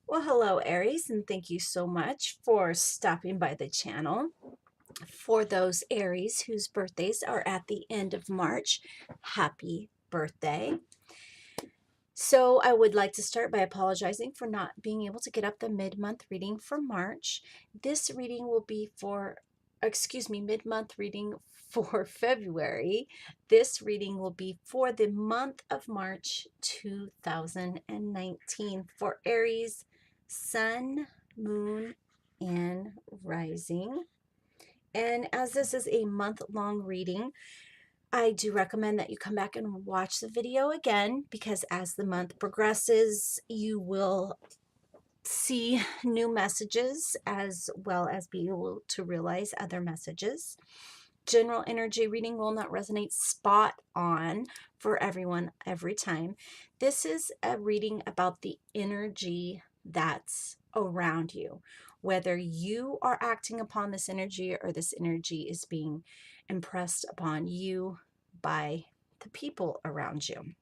Well, hello, Aries, and thank you so much for stopping by the channel. For those Aries whose birthdays are at the end of March, happy birthday. So I would like to start by apologizing for not being able to get up the mid-month reading for March. This reading will be mid-month reading for February. This reading will be for the month of March 2019 for Aries, Sun, Moon, and Rising. And as this is a month-long reading, I do recommend that you come back and watch the video again, because as the month progresses, you will see new messages as well as be able to realize other messages. General energy reading will not resonate spot on for everyone every time. This is a reading about the energy that's around you, whether you are acting upon this energy or this energy is being impressed upon you by the people around you.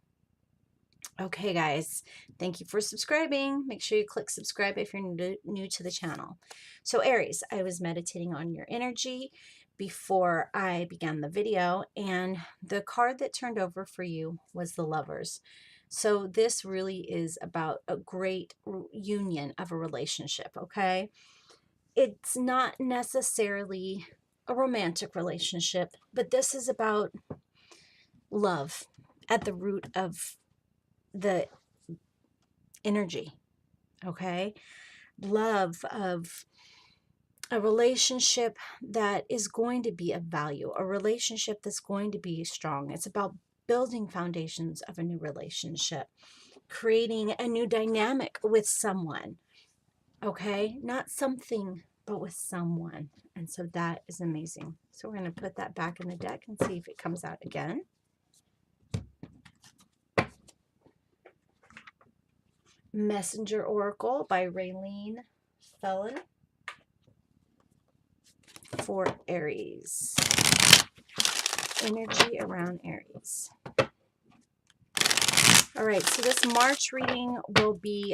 Okay, guys, thank you for subscribing. Make sure you click subscribe if you're new to the channel. So Aries, I was meditating on your energy before I began the video, and the card that turned over for you was the Lovers. So this really is about a great union of a relationship, okay? It's not necessarily a romantic relationship, but this is about love at the root of the energy, okay? Love of a relationship that is going to be of value, a relationship that's going to be strong. It's about building foundations of a new relationship, creating a new dynamic with someone, okay? Not something, but with someone. And so that is amazing. So we're going to put that back in the deck and see if it comes out again. Messenger Oracle by Raylene Felon for Aries. Energy around Aries. All right, so this March reading will be,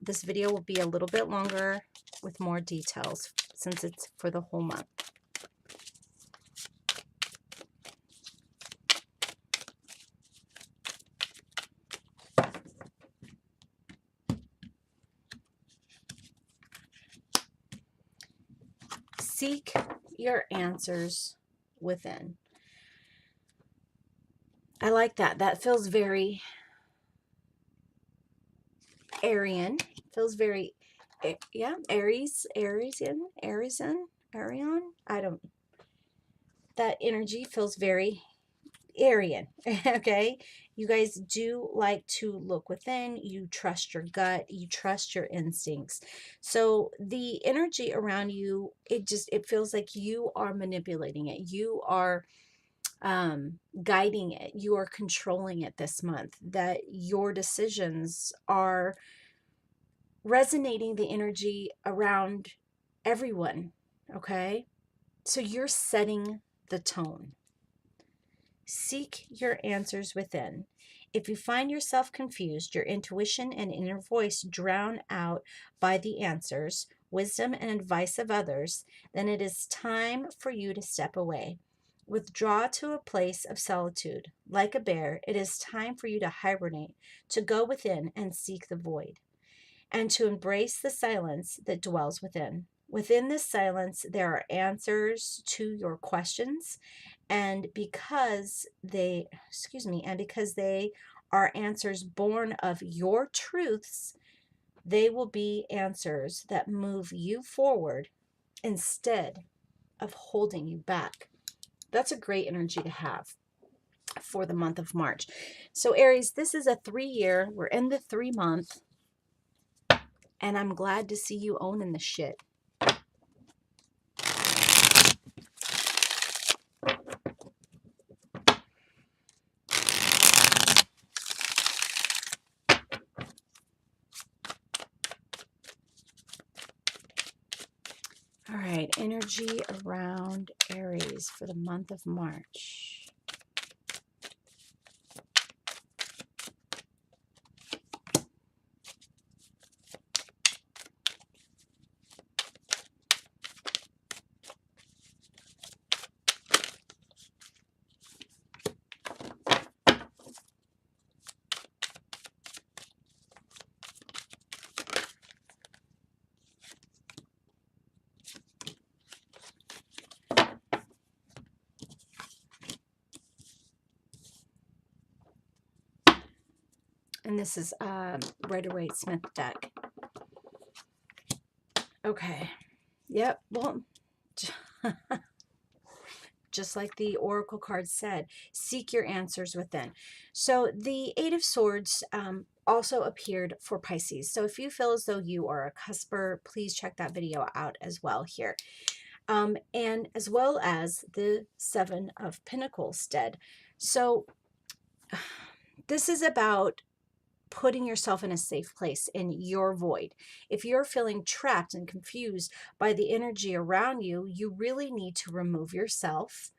this video will be a little bit longer with more details since it's for the whole month. Seek your answers within. I like that. That feels very Arian. Feels very, yeah, Arian. I don't, that energy feels very Arian. Okay, you guys do like to look within. You trust your gut, you trust your instincts. So the energy around you, it feels like you are manipulating it, you are guiding it, you are controlling it this month, that your decisions are resonating the energy around everyone. Okay, so you're setting the tone. Seek your answers within. If you find yourself confused, your intuition and inner voice drown out by the answers, wisdom, and advice of others, then it is time for you to step away. Withdraw to a place of solitude. Like a bear, it is time for you to hibernate, to go within and seek the void, and to embrace the silence that dwells within. Within this silence, there are answers to your questions, and because they are answers born of your truths, they will be answers that move you forward instead of holding you back. That's a great energy to have for the month of March. So Aries, this is a 3-year, we're in the 3-month, and I'm glad to see you owning the shit. All right, energy around Aries for the month of March. And this is Rider-Waite-Smith deck. Okay. Yep. Well, just like the oracle card said, seek your answers within. So the Eight of Swords also appeared for Pisces. So if you feel as though you are a cusper, please check that video out as well here. And as well as the Seven of Pentacles dead. So this is about putting yourself in a safe place in your void. If you're feeling trapped and confused by the energy around you, you really need to remove yourself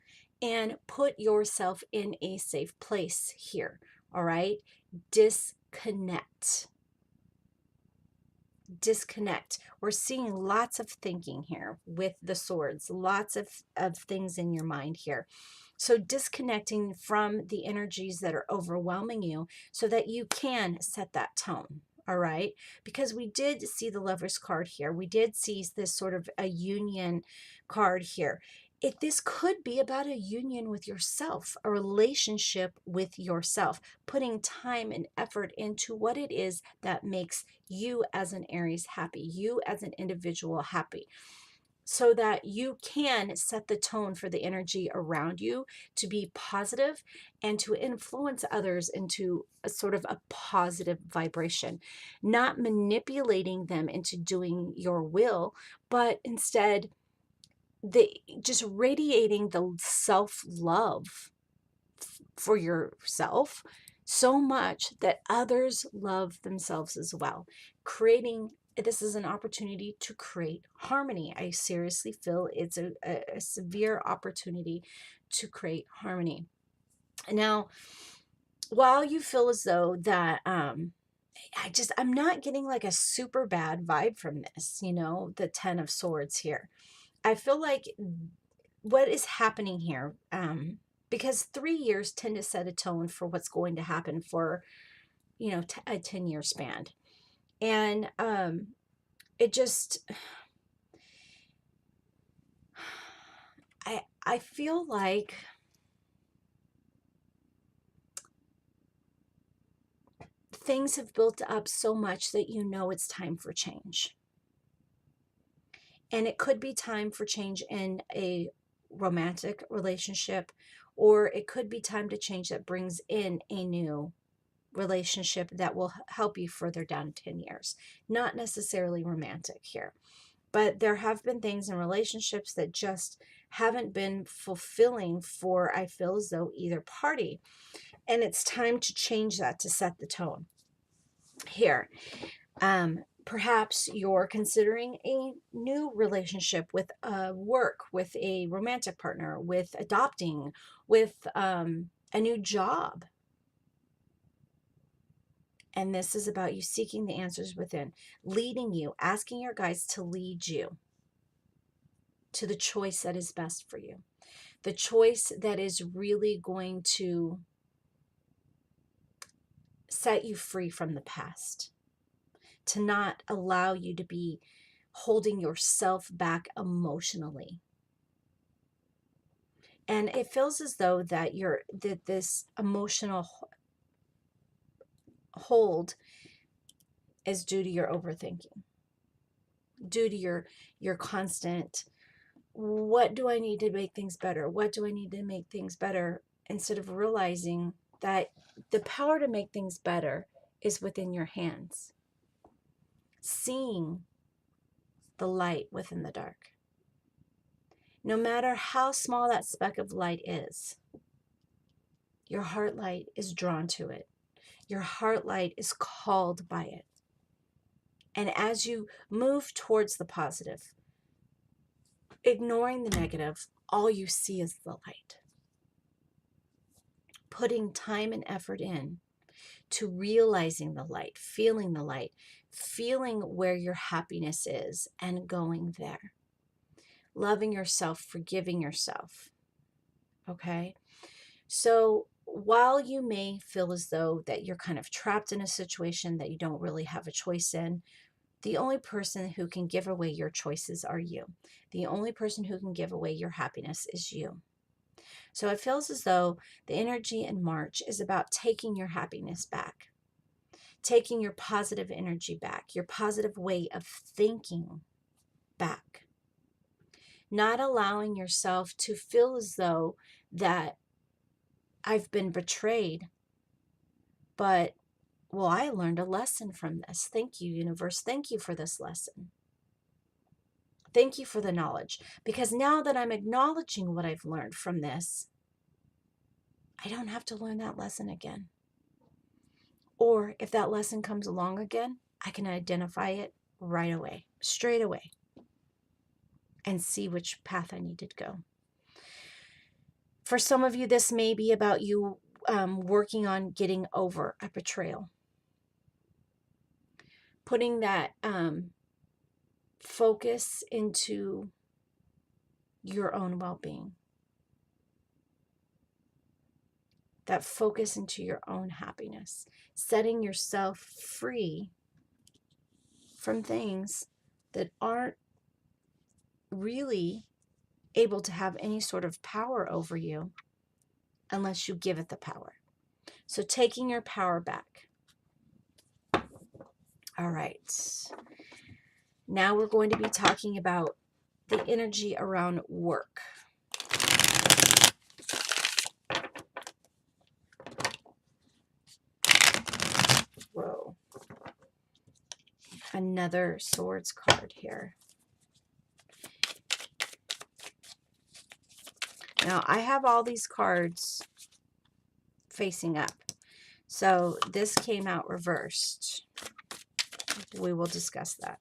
and put yourself in a safe place here. All right? Disconnect. Disconnect. We're seeing lots of thinking here with the swords, lots of things in your mind here. So disconnecting from the energies that are overwhelming you so that you can set that tone. All right. Because we did see the Lover's card here. We did see this sort of a union card here. This could be about a union with yourself, a relationship with yourself, putting time and effort into what it is that makes you as an Aries happy, you as an individual happy, so that you can set the tone for the energy around you to be positive and to influence others into a sort of a positive vibration, not manipulating them into doing your will, but instead just radiating the self-love for yourself so much that others love themselves as well. This is an opportunity to create harmony. I seriously feel it's a severe opportunity to create harmony. Now, while you feel as though that I'm not getting like a super bad vibe from this, the Ten of Swords here. I feel like what is happening here, because 3 years tend to set a tone for what's going to happen for, a 10-year span. And it just, I feel like things have built up so much that it's time for change. And it could be time for change in a romantic relationship, or it could be time to change that brings in a new relationship that will help you further down 10 years. Not necessarily romantic here, but there have been things in relationships that just haven't been fulfilling for, I feel as though, either party. And it's time to change that, to set the tone here. Perhaps you're considering a new relationship with work, with a romantic partner, with adopting, with a new job. And this is about you seeking the answers within, leading you, asking your guides to lead you to the choice that is best for you, the choice that is really going to set you free from the past, to not allow you to be holding yourself back emotionally. And it feels as though that this emotional hold is due to your overthinking, due to your constant, what do I need to make things better? What do I need to make things better? Instead of realizing that the power to make things better is within your hands. Seeing the light within the dark. No matter how small that speck of light is, your heart light is drawn to it. Your heart light is called by it. And as you move towards the positive, ignoring the negative, all you see is the light. Putting time and effort in to realizing the light, feeling where your happiness is and going there. Loving yourself, forgiving yourself. Okay? So while you may feel as though that you're kind of trapped in a situation that you don't really have a choice in, the only person who can give away your choices are you. The only person who can give away your happiness is you. So it feels as though the energy in March is about taking your happiness back. taking your positive energy back, your positive way of thinking back. Not allowing yourself to feel as though that I've been betrayed, but, well, I learned a lesson from this. Thank you, universe. Thank you for this lesson. Thank you for the knowledge. Because now that I'm acknowledging what I've learned from this, I don't have to learn that lesson again. Or if that lesson comes along again, I can identify it right away, straight away, and see which path I need to go. For some of you, this may be about you working on getting over a betrayal. Putting that focus into your own well-being. That focus into your own happiness. Setting yourself free from things that aren't really able to have any sort of power over you unless you give it the power. So taking your power back. All right. Now we're going to be talking about the energy around work. Whoa. Another swords card here. Now, I have all these cards facing up. So this came out reversed. We will discuss that.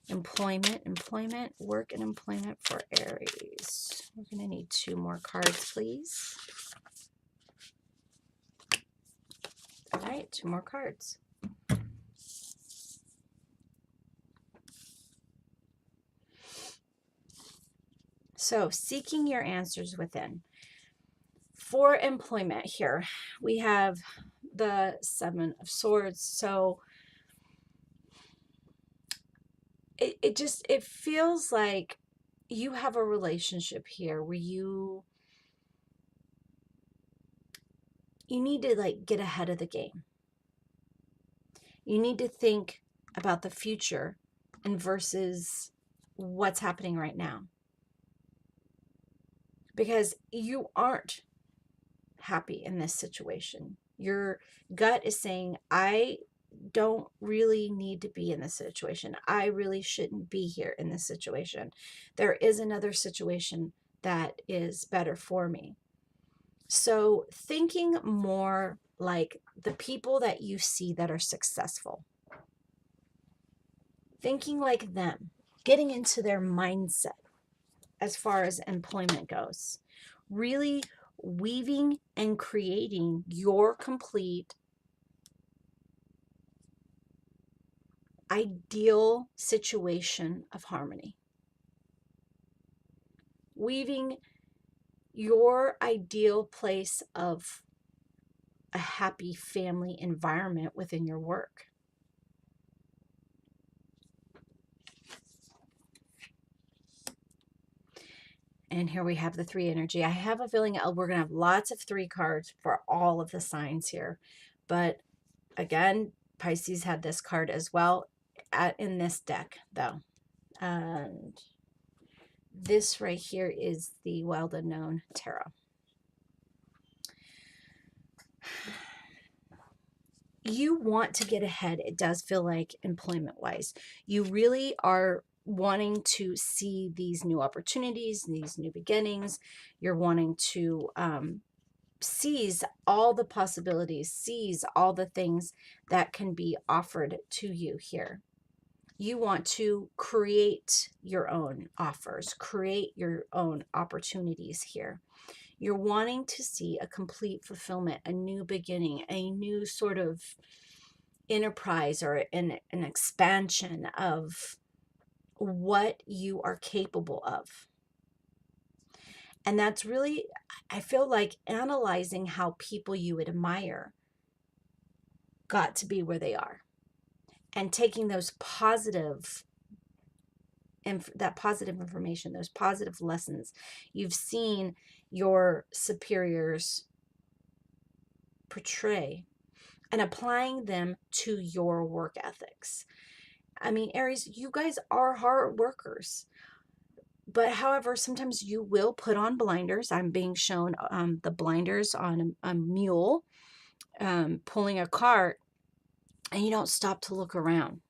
Employment, work and employment for Aries. We're going to need 2 more cards, please. All right, 2 more cards. So, seeking your answers within. For employment here, we have the 7 of Swords. So, it feels like you have a relationship here where you need to like get ahead of the game. You need to think about the future and versus what's happening right now. Because you aren't happy in this situation. Your gut is saying, I don't really need to be in this situation. I really shouldn't be here in this situation. There is another situation that is better for me. So thinking more like the people that you see that are successful. Thinking like them. Getting into their mindset as far as employment goes. Really weaving and creating your complete ideal situation of harmony. Weaving your ideal place of a happy family environment within your work. And here we have the 3 energy. I have a feeling we're going to have lots of 3 cards for all of the signs here. But again, Pisces had this card as well in this deck, though. And this right here is the Wild Unknown Tarot. You want to get ahead, it does feel like, employment-wise. You really are wanting to see these new opportunities, these new beginnings. You're wanting to seize all the possibilities, seize all the things that can be offered to you here. You want to create your own offers, create your own opportunities here. You're wanting to see a complete fulfillment, a new beginning, a new sort of enterprise or an expansion of what you are capable of. And that's really, I feel like, analyzing how people you admire got to be where they are and taking those positive that positive information, those positive lessons you've seen your superiors portray and applying them to your work ethics. I mean, Aries, you guys are hard workers. But however, sometimes you will put on blinders. I'm being shown the blinders on a mule pulling a cart, and you don't stop to look around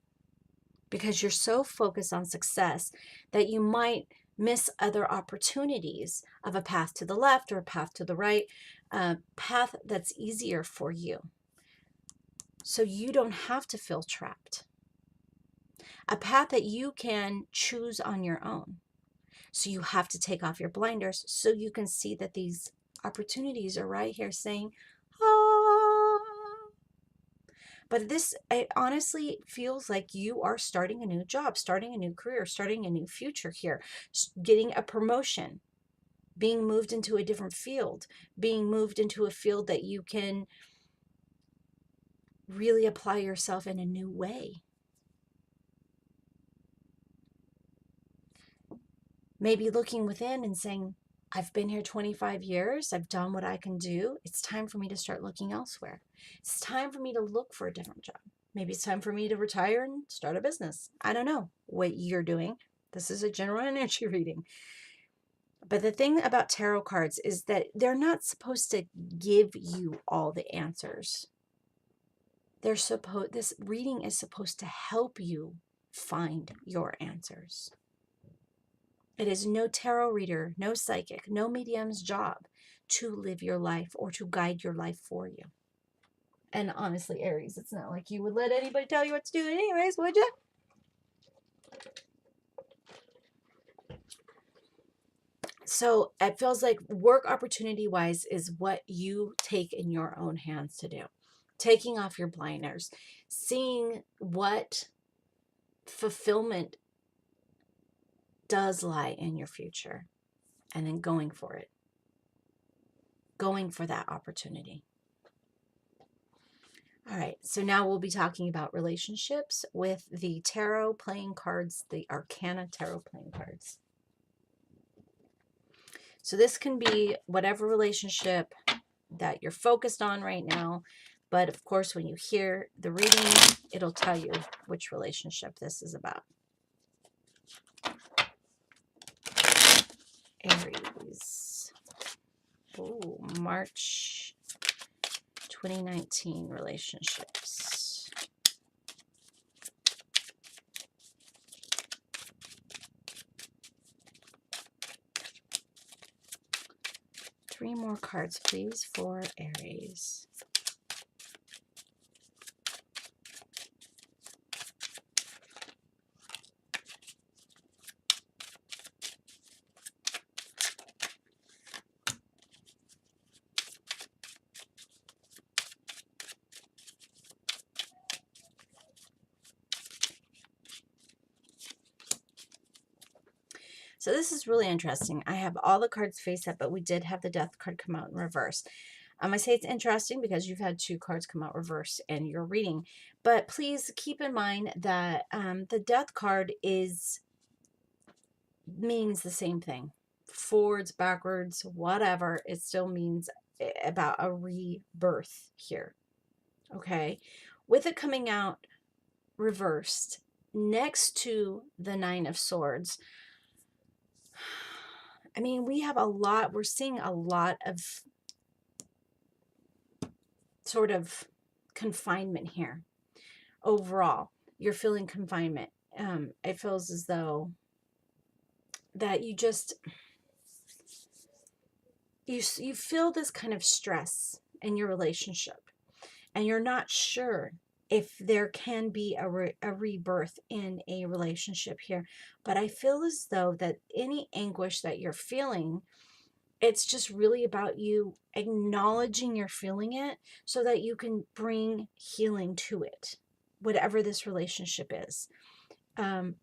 because you're so focused on success that you might miss other opportunities of a path to the left or a path to the right, a path that's easier for you. So you don't have to feel trapped. A path that you can choose on your own. So you have to take off your blinders so you can see that these opportunities are right here saying, ah. But this, it honestly feels like you are starting a new job, starting a new career, starting a new future here, getting a promotion, being moved into a different field, being moved into a field that you can really apply yourself in a new way. Maybe looking within and saying, I've been here 25 years. I've done what I can do. It's time for me to start looking elsewhere. It's time for me to look for a different job. Maybe it's time for me to retire and start a business. I don't know what you're doing. This is a general energy reading. But the thing about tarot cards is that they're not supposed to give you all the answers. This reading is supposed to help you find your answers. It is no tarot reader, no psychic, no medium's job to live your life or to guide your life for you. And honestly, Aries, it's not like you would let anybody tell you what to do anyways, would you? So it feels like work opportunity wise is what you take in your own hands to do. Taking off your blinders, seeing what fulfillment does lie in your future, and then going for it. Going for that opportunity. All right, so now we'll be talking about relationships with the tarot playing cards, the Arcana tarot playing cards. So this can be whatever relationship that you're focused on right now. But of course, when you hear the reading, it'll tell you which relationship this is about. Aries. Oh, March 2019 relationships. Three more cards, please, for Aries. So this is really interesting. I have all the cards face up, but we did have the Death card come out in reverse. I say it's interesting because you've had two cards come out reverse in your reading. But please keep in mind that the Death card means the same thing. Forwards, backwards, whatever. It still means about a rebirth here. Okay? With it coming out reversed next to the Nine of Swords, I mean, we're seeing a lot of sort of confinement here. Overall, you're feeling confinement. It feels as though that you feel this kind of stress in your relationship, and you're not sure if there can be a rebirth in a relationship here. But I feel as though that any anguish that you're feeling, it's just really about you acknowledging you're feeling it so that you can bring healing to it, whatever this relationship is.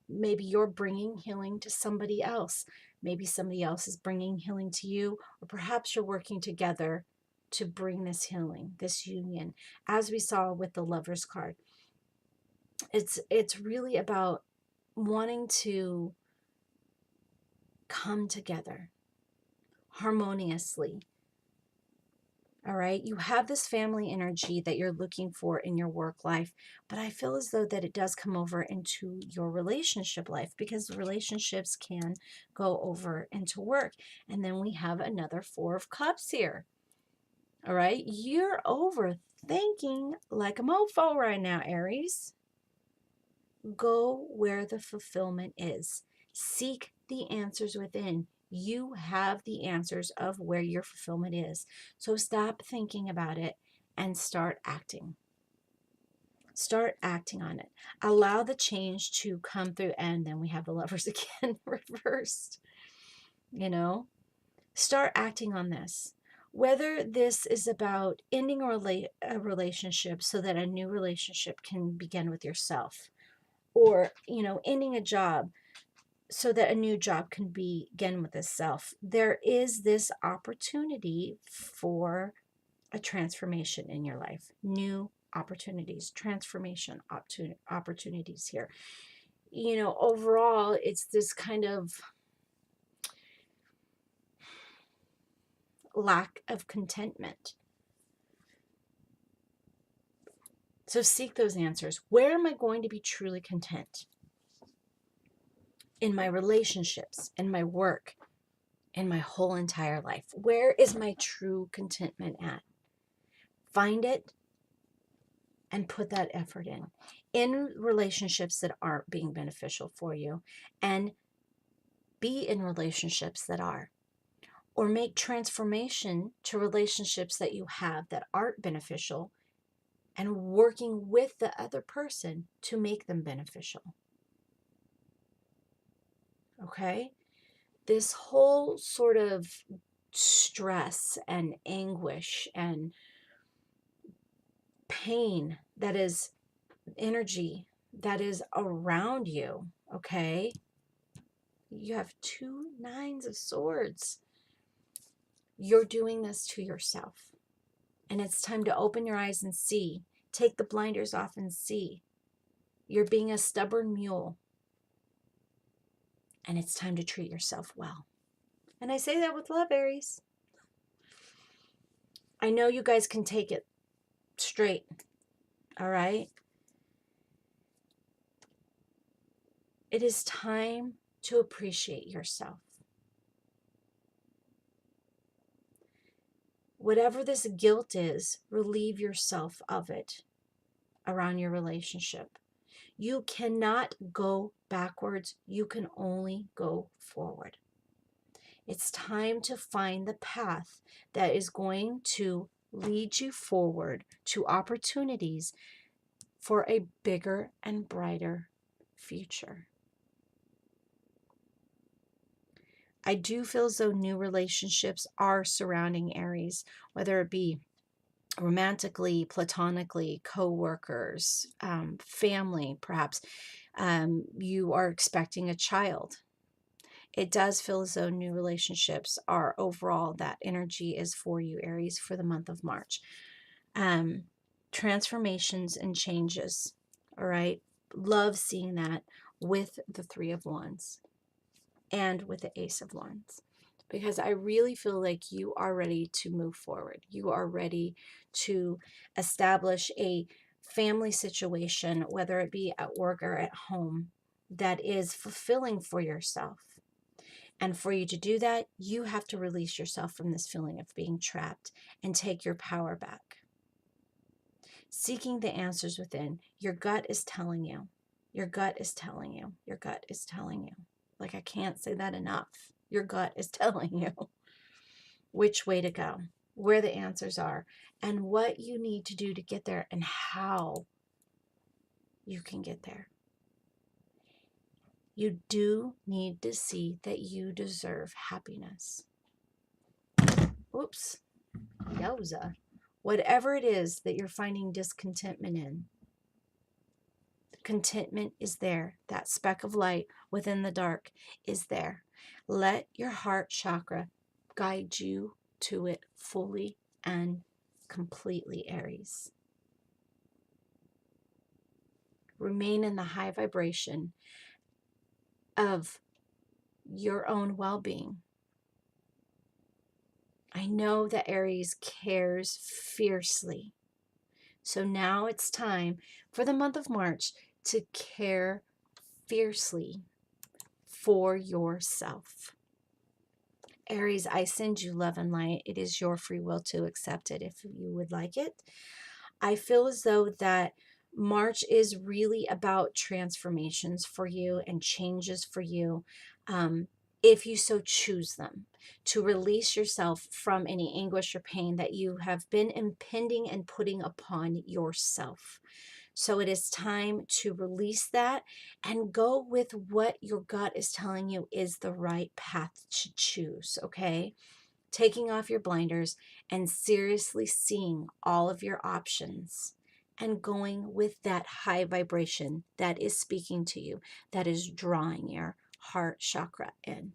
Maybe you're bringing healing to somebody else. Maybe somebody else is bringing healing to you, or perhaps you're working together to bring this healing, this union, as we saw with the Lover's card. It's really about wanting to come together harmoniously All right. You have this family energy that you're looking for in your work life, but I feel as though that it does come over into your relationship life because relationships can go over into work. And then we have another Four of Cups here. All right. You're overthinking like a mofo right now, Aries. Go where the fulfillment is. Seek the answers within. You have the answers of where your fulfillment is. So stop thinking about it and start acting. Start acting on it. Allow the change to come through. And then we have the Lovers again reversed. You know, start acting on this. Whether this is about ending a relationship so that a new relationship can begin with yourself, or ending a job so that a new job can begin with itself, there is this opportunity for a transformation in your life. New opportunities, transformation opportunities here. Overall, it's this kind of lack of contentment. So seek those answers. Where am I going to be truly content? In my relationships, in my work, in my whole entire life. Where is my true contentment at? Find it and put that effort in relationships that aren't being beneficial for you, and be in relationships that are, or make transformation to relationships that you have that aren't beneficial and working with the other person to make them beneficial. Okay? This whole sort of stress and anguish and pain that is energy that is around you, okay? You have 2 nines of swords. You're doing this to yourself. And it's time to open your eyes and see. Take the blinders off and see. You're being a stubborn mule. And it's time to treat yourself well. And I say that with love, Aries. I know you guys can take it straight. All right? It is time to appreciate yourself. Whatever this guilt is, relieve yourself of it around your relationship. You cannot go backwards. You can only go forward. It's time to find the path that is going to lead you forward to opportunities for a bigger and brighter future. I do feel as though new relationships are surrounding Aries, whether it be romantically, platonically, co-workers, family, perhaps. You are expecting a child. It does feel as though new relationships are overall, that energy is for you, Aries, for the month of March. Transformations and changes, all right? Love seeing that with the Three of Wands and with the Ace of Wands, because I really feel like you are ready to move forward. You are ready to establish a family situation, whether it be at work or at home, that is fulfilling for yourself. And for you to do that, you have to release yourself from this feeling of being trapped and take your power back. Seeking the answers within. Your gut is telling you. Your gut is telling you. Your gut is telling you. Like, I can't say that enough. Your gut is telling you which way to go, where the answers are, and what you need to do to get there, and how you can get there. You do need to see that you deserve happiness. Oops. Yowza. Whatever it is that you're finding discontentment in, contentment is there. That speck of light within the dark is there. Let your heart chakra guide you to it fully and completely, Aries. Remain in the high vibration of your own well-being. I know that Aries cares fiercely. So now it's time for the month of March to care fiercely for yourself. Aries, I send you love and light. It is your free will to accept it if you would like it. I feel as though that March is really about transformations for you and changes for you, if you so choose them, to release yourself from any anguish or pain that you have been impending and putting upon yourself. So it is time to release that and go with what your gut is telling you is the right path to choose, okay? Taking off your blinders and seriously seeing all of your options and going with that high vibration that is speaking to you, that is drawing your heart chakra in.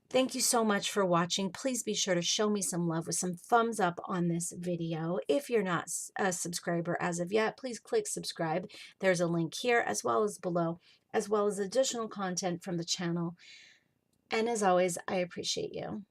Thank you so much for watching. Please be sure to show me some love with some thumbs up on this video. If you're not a subscriber as of yet, please click subscribe. There's a link here as well as below, as well as additional content from the channel. And as always, I appreciate you.